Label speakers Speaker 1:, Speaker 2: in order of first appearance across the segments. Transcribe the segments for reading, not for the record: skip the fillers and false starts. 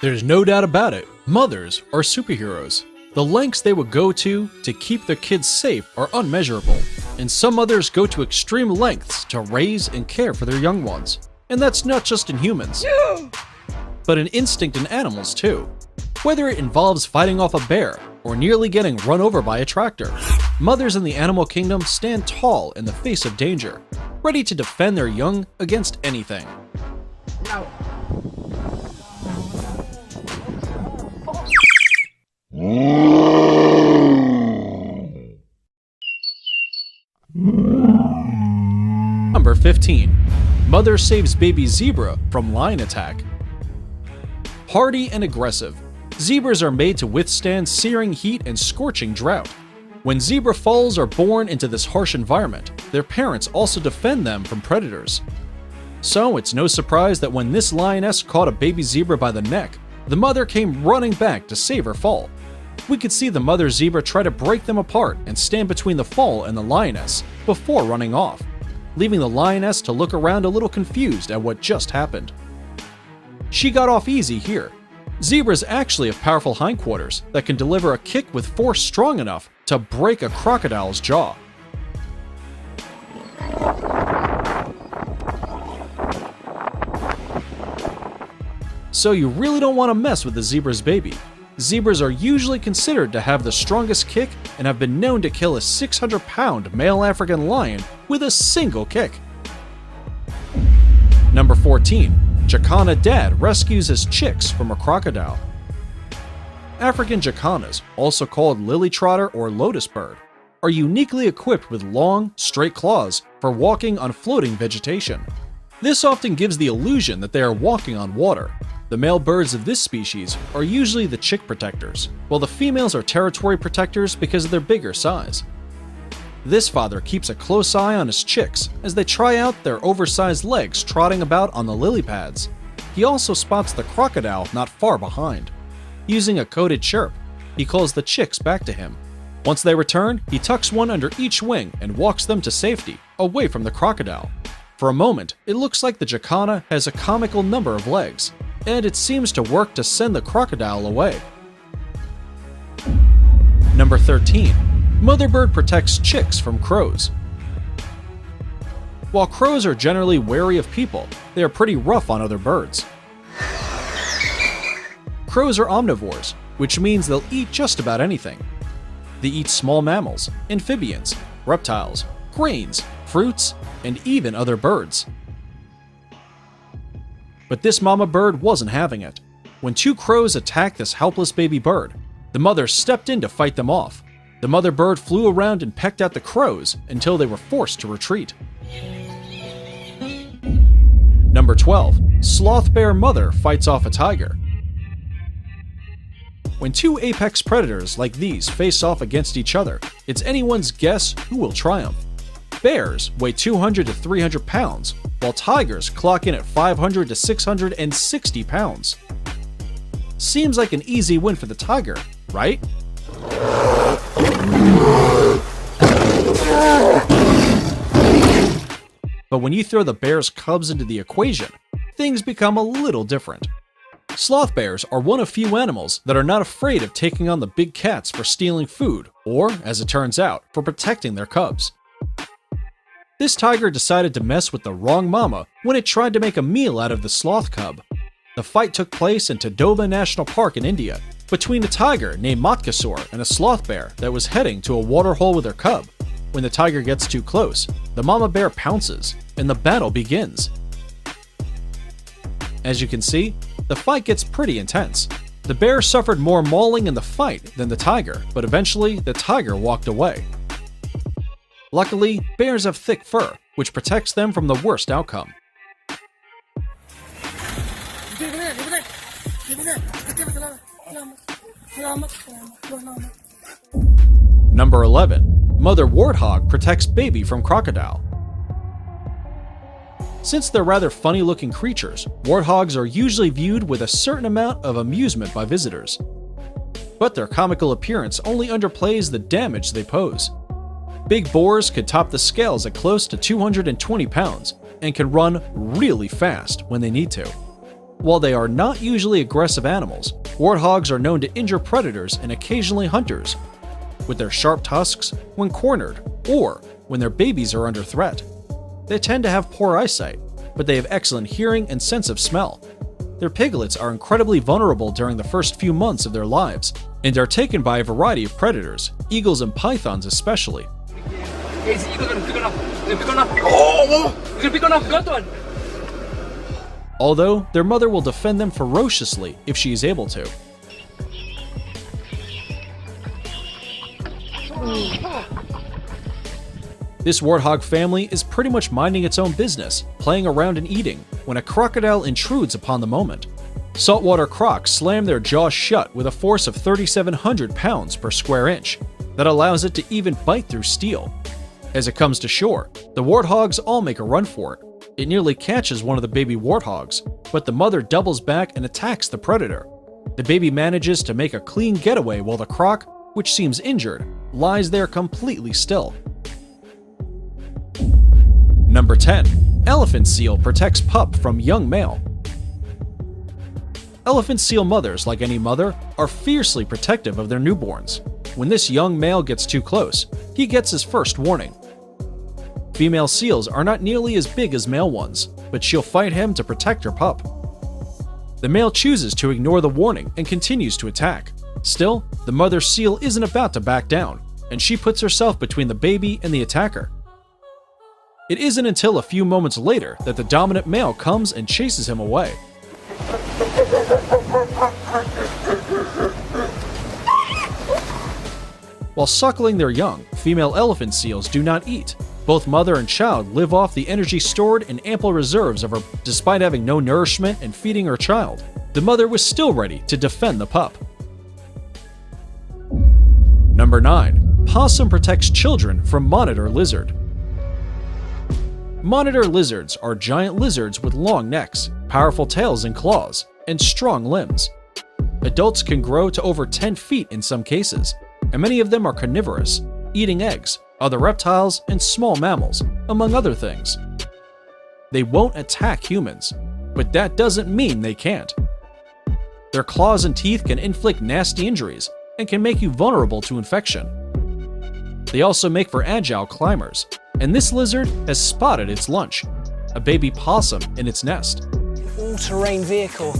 Speaker 1: There's no doubt about it, mothers are superheroes. The lengths they would go to keep their kids safe are unmeasurable, and some mothers go to extreme lengths to raise and care for their young ones. And that's not just in humans, but an instinct in animals too. Whether it involves fighting off a bear or nearly getting run over by a tractor, mothers in the animal kingdom stand tall in the face of danger, ready to defend their young against anything. Number 15. Mother saves baby zebra from lion attack. Hardy and aggressive, zebras are made to withstand searing heat and scorching drought. When zebra foals are born into this harsh environment, their parents also defend them from predators. So it's no surprise that when this lioness caught a baby zebra by the neck, the mother came running back to save her foal. We could see the mother zebra try to break them apart and stand between the foal and the lioness before running off, leaving the lioness to look around a little confused at what just happened. She got off easy here. Zebras actually have powerful hindquarters that can deliver a kick with force strong enough to break a crocodile's jaw. So you really don't want to mess with the zebra's baby. Zebras are usually considered to have the strongest kick and have been known to kill a 600-pound male African lion with a single kick. Number 14. Jacana dad rescues his chicks from a crocodile. African jacanas, also called lily trotter or lotus bird, are uniquely equipped with long, straight claws for walking on floating vegetation. This often gives the illusion that they are walking on water. The male birds of this species are usually the chick protectors, while the females are territory protectors because of their bigger size. This father keeps a close eye on his chicks as they try out their oversized legs trotting about on the lily pads. He also spots the crocodile not far behind. Using a coded chirp, he calls the chicks back to him. Once they return, he tucks one under each wing and walks them to safety, away from the crocodile. For a moment, it looks like the jacana has a comical number of legs, and it seems to work to send the crocodile away. Number 13. Mother bird protects chicks from crows. While crows are generally wary of people, they are pretty rough on other birds. Crows are omnivores, which means they'll eat just about anything. They eat small mammals, amphibians, reptiles, grains, fruits, and even other birds. But this mama bird wasn't having it. When two crows attacked this helpless baby bird, the mother stepped in to fight them off. The mother bird flew around and pecked at the crows until they were forced to retreat. Number 12. Sloth bear mother fights off a tiger. When two apex predators like these face off against each other, it's anyone's guess who will triumph. Bears weigh 200 to 300 pounds, while tigers clock in at 500 to 660 pounds. Seems like an easy win for the tiger, right? But when you throw the bear's cubs into the equation, things become a little different. Sloth bears are one of few animals that are not afraid of taking on the big cats for stealing food, or, as it turns out, for protecting their cubs. This tiger decided to mess with the wrong mama when it tried to make a meal out of the sloth cub. The fight took place in Tadoba National Park in India, between a tiger named Matkasur and a sloth bear that was heading to a waterhole with her cub. When the tiger gets too close, the mama bear pounces, and the battle begins. As you can see, the fight gets pretty intense. The bear suffered more mauling in the fight than the tiger, but eventually the tiger walked away. Luckily, bears have thick fur, which protects them from the worst outcome. Number 11. Mother warthog protects baby from crocodile. Since they're rather funny-looking creatures, warthogs are usually viewed with a certain amount of amusement by visitors. But their comical appearance only underplays the damage they pose. Big boars could top the scales at close to 220 pounds and can run really fast when they need to. While they are not usually aggressive animals, warthogs are known to injure predators and occasionally hunters with their sharp tusks when cornered or when their babies are under threat. They tend to have poor eyesight, but they have excellent hearing and sense of smell. Their piglets are incredibly vulnerable during the first few months of their lives and are taken by a variety of predators, eagles and pythons especially. Although their mother will defend them ferociously if she is able to. This warthog family is pretty much minding its own business, playing around and eating, when a crocodile intrudes upon the moment. Saltwater crocs slam their jaws shut with a force of 3,700 pounds per square inch that allows it to even bite through steel. As it comes to shore, the warthogs all make a run for it. It nearly catches one of the baby warthogs, but the mother doubles back and attacks the predator. The baby manages to make a clean getaway while the croc, which seems injured, lies there completely still. Number 10. Elephant seal protects pup from young male. Elephant seal mothers, like any mother, are fiercely protective of their newborns. When this young male gets too close, he gets his first warning. Female seals are not nearly as big as male ones, but she'll fight him to protect her pup. The male chooses to ignore the warning and continues to attack. Still, the mother seal isn't about to back down, and she puts herself between the baby and the attacker. It isn't until a few moments later that the dominant male comes and chases him away. While suckling their young, female elephant seals do not eat. Both mother and child live off the energy stored in ample reserves of her. Despite having no nourishment and feeding her child, the mother was still ready to defend the pup. Number 9. Possum protects children from monitor lizard. Monitor lizards are giant lizards with long necks, powerful tails and claws, and strong limbs. Adults can grow to over 10 feet in some cases, and many of them are carnivorous, eating eggs, other reptiles, and small mammals, among other things. They won't attack humans, but that doesn't mean they can't. Their claws and teeth can inflict nasty injuries and can make you vulnerable to infection. They also make for agile climbers, and this lizard has spotted its lunch, a baby possum in its nest.
Speaker 2: All-terrain vehicle,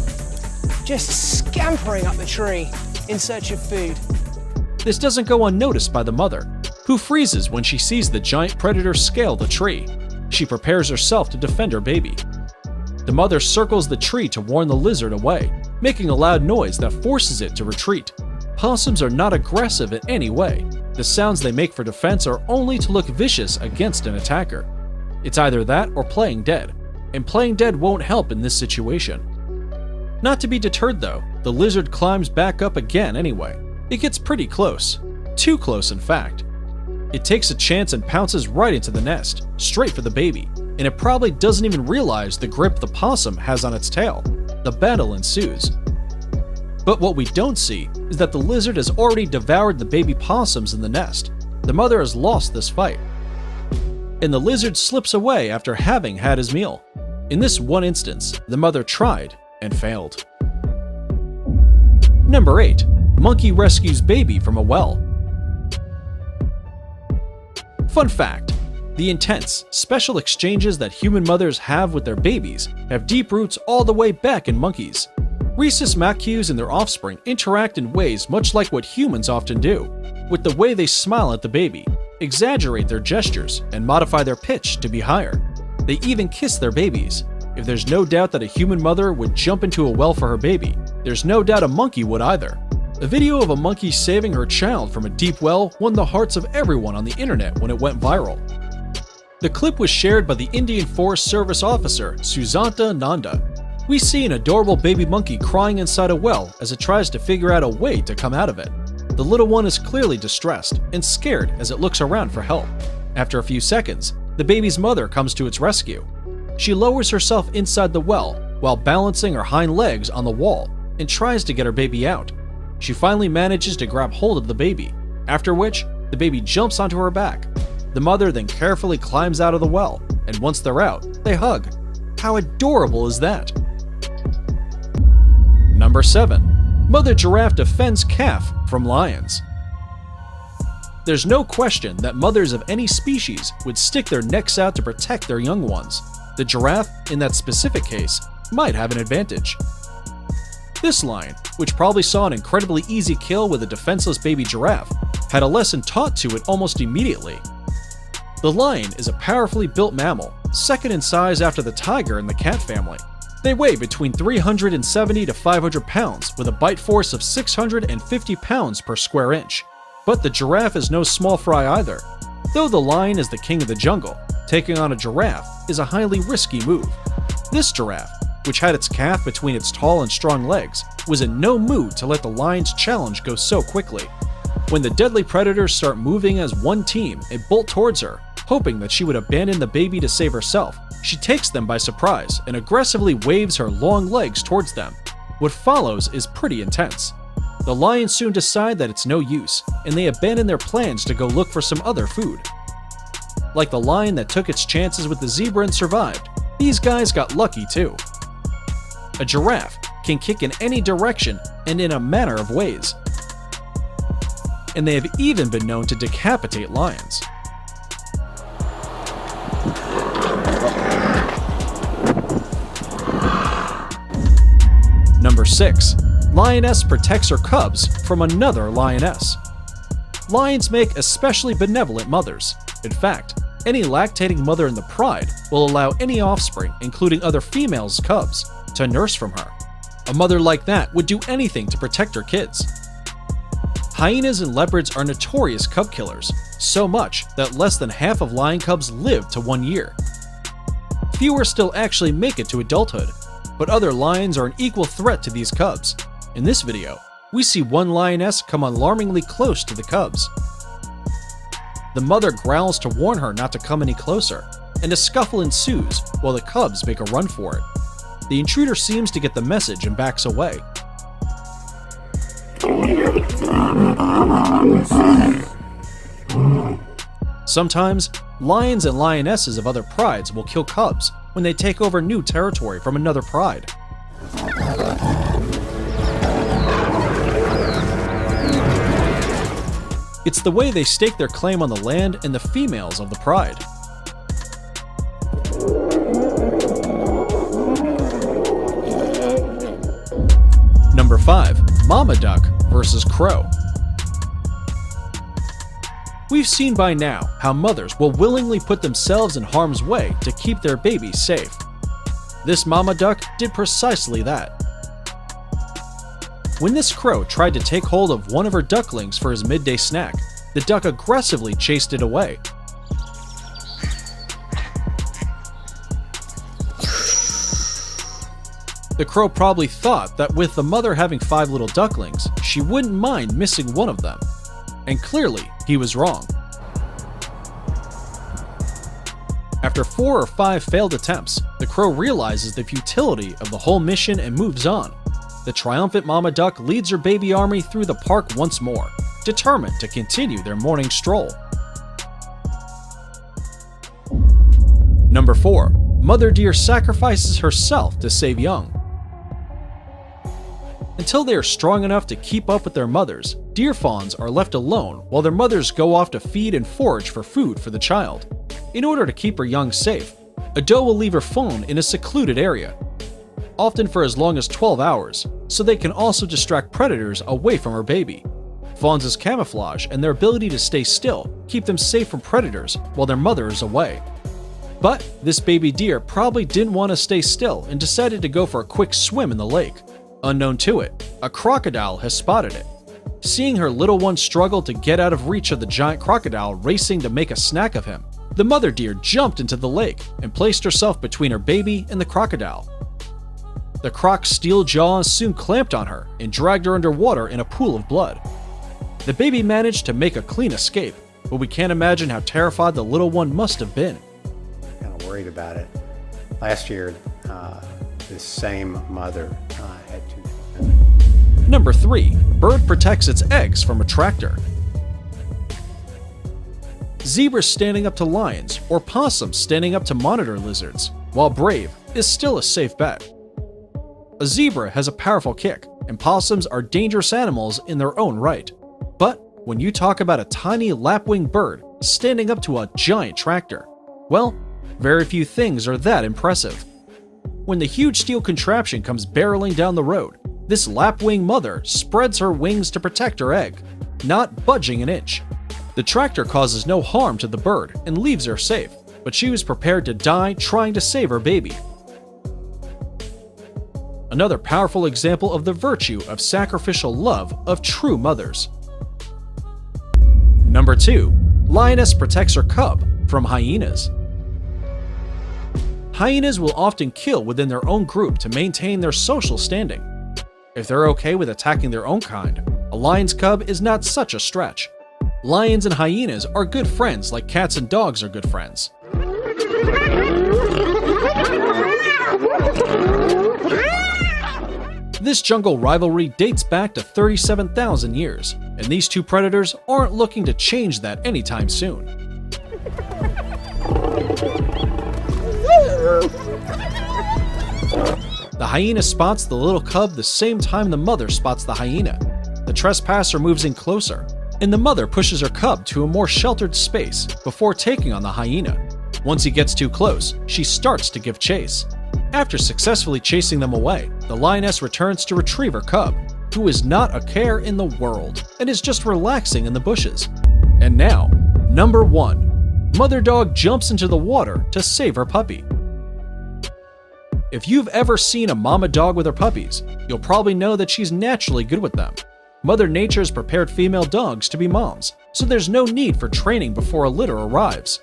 Speaker 2: just scampering up the tree in search of food.
Speaker 1: This doesn't go unnoticed by the mother, who freezes when she sees the giant predator scale the tree. She prepares herself to defend her baby. The mother circles the tree to warn the lizard away, making a loud noise that forces it to retreat. Possums are not aggressive in any way. The sounds they make for defense are only to look vicious against an attacker. It's either that or playing dead, and playing dead won't help in this situation. Not to be deterred though, the lizard climbs back up again anyway. It gets pretty close. Too close, in fact. It takes a chance and pounces right into the nest, straight for the baby, and it probably doesn't even realize the grip the possum has on its tail. The battle ensues. But what we don't see is that the lizard has already devoured the baby possums in the nest. The mother has lost this fight, and the lizard slips away after having had his meal. In this one instance, the mother tried and failed. Number 8. Monkey rescues baby from a well. Fun fact: the intense, special exchanges that human mothers have with their babies have deep roots all the way back in monkeys. Rhesus macaques and their offspring interact in ways much like what humans often do, with the way they smile at the baby, exaggerate their gestures, and modify their pitch to be higher. They even kiss their babies. If there's no doubt that a human mother would jump into a well for her baby, there's no doubt a monkey would either. A video of a monkey saving her child from a deep well won the hearts of everyone on the internet when it went viral. The clip was shared by the Indian Forest Service officer, Sujanta Nanda. We see an adorable baby monkey crying inside a well as it tries to figure out a way to come out of it. The little one is clearly distressed and scared as it looks around for help. After a few seconds, the baby's mother comes to its rescue. She lowers herself inside the well while balancing her hind legs on the wall and tries to get her baby out. She finally manages to grab hold of the baby, after which the baby jumps onto her back. The mother then carefully climbs out of the well, and once they're out, they hug. How adorable is that? Number 7. Mother giraffe defends calf from lions. There's no question that mothers of any species would stick their necks out to protect their young ones. The giraffe, in that specific case, might have an advantage. This lion, which probably saw an incredibly easy kill with a defenseless baby giraffe, had a lesson taught to it almost immediately. The lion is a powerfully built mammal, second in size after the tiger in the cat family. They weigh between 370 to 500 pounds with a bite force of 650 pounds per square inch. But the giraffe is no small fry either. Though the lion is the king of the jungle, taking on a giraffe is a highly risky move. This giraffe, which had its calf between its tall and strong legs, was in no mood to let the lion's challenge go so quickly. When the deadly predators start moving as one team and bolt towards her, hoping that she would abandon the baby to save herself, she takes them by surprise and aggressively waves her long legs towards them. What follows is pretty intense. The lions soon decide that it's no use, and they abandon their plans to go look for some other food. Like the lion that took its chances with the zebra and survived, these guys got lucky too. A giraffe can kick in any direction and in a manner of ways, and they have even been known to decapitate lions. Number 6. Lioness protects her cubs from another lioness. Lions make especially benevolent mothers. In fact, any lactating mother in the pride will allow any offspring, including other females' cubs, to nurse from her. A mother like that would do anything to protect her kids. Hyenas and leopards are notorious cub killers, so much that less than half of lion cubs live to 1 year. Fewer still actually make it to adulthood, but other lions are an equal threat to these cubs. In this video, we see one lioness come alarmingly close to the cubs. The mother growls to warn her not to come any closer, and a scuffle ensues while the cubs make a run for it. The intruder seems to get the message and backs away. Sometimes, lions and lionesses of other prides will kill cubs when they take over new territory from another pride. It's the way they stake their claim on the land and the females of the pride. Number 5. Mama duck versus crow. We've seen by now how mothers will willingly put themselves in harm's way to keep their babies safe. This mama duck did precisely that. When this crow tried to take hold of one of her ducklings for his midday snack, the duck aggressively chased it away. The crow probably thought that with the mother having 5 little ducklings, she wouldn't mind missing one of them. And clearly, he was wrong. After 4 or 5 failed attempts, the crow realizes the futility of the whole mission and moves on. The triumphant mama duck leads her baby army through the park once more, determined to continue their morning stroll. Number 4. Mother deer sacrifices herself to save young. Until they are strong enough to keep up with their mothers, deer fawns are left alone while their mothers go off to feed and forage for food for the child. In order to keep her young safe, a doe will leave her fawn in a secluded area, often for as long as 12 hours, so they can also distract predators away from her baby. Fawns' camouflage and their ability to stay still keep them safe from predators while their mother is away. But this baby deer probably didn't want to stay still and decided to go for a quick swim in the lake. Unknown to it, a crocodile has spotted it. Seeing her little one struggle to get out of reach of the giant crocodile racing to make a snack of him, the mother deer jumped into the lake and placed herself between her baby and the crocodile. The croc's steel jaws soon clamped on her and dragged her underwater in a pool of blood. The baby managed to make a clean escape, but we can't imagine how terrified the little one must have been.
Speaker 3: Kind of worried about it. Last year, this same mother had 2.
Speaker 1: Number 3. Bird protects its eggs from a tractor. Zebras standing up to lions or possums standing up to monitor lizards, while brave, is still a safe bet. A zebra has a powerful kick, and possums are dangerous animals in their own right. But when you talk about a tiny lapwing bird standing up to a giant tractor, well, very few things are that impressive. When the huge steel contraption comes barreling down the road, this lapwing mother spreads her wings to protect her egg, not budging an inch. The tractor causes no harm to the bird and leaves her safe, but she was prepared to die trying to save her baby. Another powerful example of the virtue of sacrificial love of true mothers. Number 2. Lioness protects her cub from hyenas. Hyenas will often kill within their own group to maintain their social standing. If they're okay with attacking their own kind, a lion's cub is not such a stretch. Lions and hyenas are good friends like cats and dogs are good friends. This jungle rivalry dates back to 37,000 years, and these two predators aren't looking to change that anytime soon. The hyena spots the little cub the same time the mother spots the hyena. The trespasser moves in closer, and the mother pushes her cub to a more sheltered space before taking on the hyena. Once he gets too close, she starts to give chase. After successfully chasing them away, the lioness returns to retrieve her cub, who is not a care in the world and is just relaxing in the bushes. And now, number 1. Mother dog jumps into the water to save her puppy. If you've ever seen a mama dog with her puppies, you'll probably know that she's naturally good with them. Mother Nature's prepared female dogs to be moms, so there's no need for training before a litter arrives.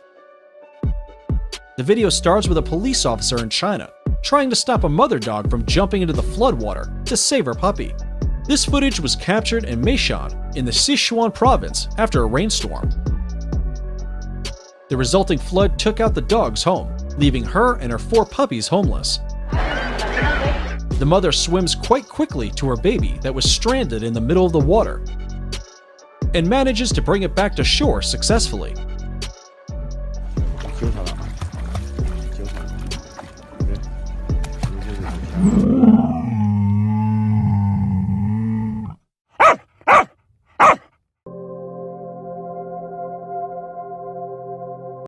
Speaker 1: The video starts with a police officer in China trying to stop a mother dog from jumping into the floodwater to save her puppy. This footage was captured in Meishan in the Sichuan province after a rainstorm. The resulting flood took out the dog's home, leaving her and her 4 puppies homeless. The mother swims quite quickly to her baby that was stranded in the middle of the water and manages to bring it back to shore successfully.
Speaker 4: Kêu